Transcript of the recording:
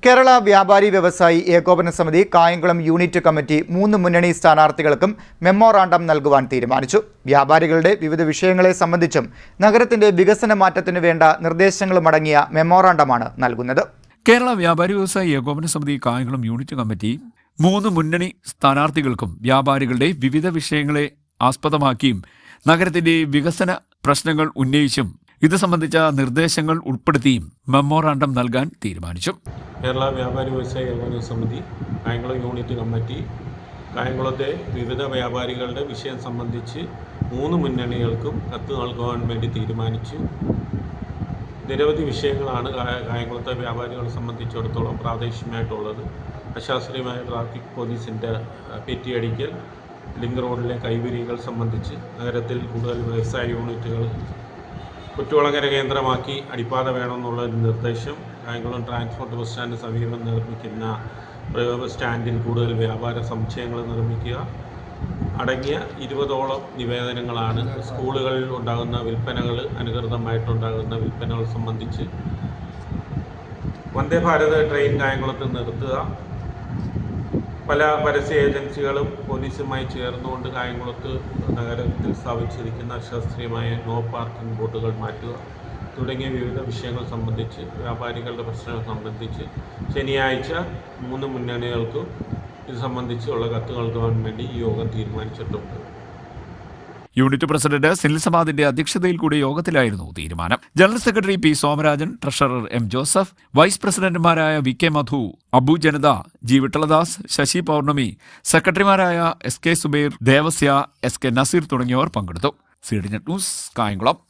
കേരള വ്യാപാരി വ്യവസായി ഏകോപന സമിതി കായംകുളം യൂണിറ്റ് കമ്മിറ്റി 3 മുന്നണി സ്ഥാനാർത്ഥികൾക്കും മെമ്മോറാണ്ടം നൽകുവാൻ തീരുമാനിച്ചു. വ്യാപാരികളുടെ വിവിധ വിഷയങ്ങളെ സംബന്ധിച്ചും നഗരത്തിന്റെ വികസന മാറ്റത്തിനു വേണ്ട നിർദ്ദേശങ്ങളുമടങ്ങിയ മെമ്മോറാണ്ടമാണ് നൽകുന്നത്. കേരള വ്യാപാരി വ്യവസായി ഏകോപന സമിതി കായംകുളം യൂണിറ്റ് കമ്മിറ്റി 3 മുന്നണി സ്ഥാനാർത്ഥികൾക്കും വ്യാപാരികളുടെ വിവിധ വിഷയങ്ങളെ ആസ്പദമാക്കിയും നഗരത്തിന്റെ വികസന പ്രശ്നങ്ങൾ ഉന്നയിച്ചും ഇത് സംബന്ധിച്ച നിർദ്ദേശങ്ങൾ ഉൾപ്പെടുത്തിയും മെമ്മോറാണ്ടം നൽകാൻ തീരുമാനിച്ചു. കേരള വ്യാപാരി വ്യവസായി ഏകോപന സമിതി കായംകുളം യൂണിറ്റ് കമ്മിറ്റി കായംകുളത്തെ വിവിധ വ്യാപാരികളുടെ വിഷയം സംബന്ധിച്ച് 3 മുന്നണികൾക്കും കത്ത് നൽകുവാൻ വേണ്ടി തീരുമാനിച്ചു. നിരവധി വിഷയങ്ങളാണ് കായംകുളത്തെ വ്യാപാരികളെ സംബന്ധിച്ചിടത്തോളം പ്രാദേശികമായിട്ടുള്ളത്. അശാസ്ത്രീയമായ ട്രാഫിക് പോലീസിൻ്റെ പെറ്റിയടിക്കൽ, ലിങ്ക് റോഡിലെ കൈവരികൾ സംബന്ധിച്ച് നഗരത്തിൽ കൂടുതൽ വ്യവസായ യൂണിറ്റുകൾ കുറ്റുകുളങ്ങര കേന്ദ്രമാക്കി അടിപ്പാത വേണമെന്നുള്ളൊരു നിർദ്ദേശം, കായംകുളം ട്രാൻസ്പോർട്ട് ബസ് സ്റ്റാൻഡ് സമീപം നിർമ്മിക്കുന്ന ബസ് സ്റ്റാൻഡിൽ കൂടുതൽ വ്യാപാര സമുച്ചയങ്ങൾ നിർമ്മിക്കുക അടങ്ങിയ 20ഓളം നിവേദനങ്ങളാണ്. സ്കൂളുകളിൽ ഉണ്ടാകുന്ന വിൽപ്പനകൾ, അനുകൃതമായിട്ടുണ്ടാകുന്ന വിൽപ്പനകൾ സംബന്ധിച്ച് വന്ദേ ഭാരത് ട്രെയിൻ കായംകുളത്ത് നിർത്തുക, പല പരസ്യ ഏജൻസികളും പോലീസുമായി ചേർന്നുകൊണ്ട് കായംകുളത്ത് നഗരത്തിൽ സ്ഥാപിച്ചിരിക്കുന്ന അശാസ്ത്രീയമായ നോ പാർക്കിംഗ് ബോർഡുകൾ മാറ്റുക തുടങ്ങിയ വിവിധ വിഷയങ്ങൾ സംബന്ധിച്ച്, വ്യാപാരികളുടെ പ്രശ്നങ്ങൾ സംബന്ധിച്ച് ശനിയാഴ്ച 3 മുന്നണികൾക്കും ഇത് സംബന്ധിച്ചുള്ള കത്ത് നൽകുവാൻ വേണ്ടി ഈ യോഗം തീരുമാനിച്ചിട്ടുണ്ട്. യൂണിറ്റ് പ്രസിഡന്റ് സിനിൽ സമാദിന്റെ അധ്യക്ഷതയിൽ കൂടിയ യോഗത്തിലായിരുന്നു തീരുമാനം. General secretary P Somarajan, treasurer M Joseph, vice പ്രസിഡന്റുമാരായ V K Madhu, Abu Janatha, G Vittaladas, Sasi Pournami, സെക്രട്ടറിമാരായ S K Zubair, Devasya, S K Nazeer തുടങ്ങിയവർ പങ്കെടുത്തു. C D net news, Kayamkulam.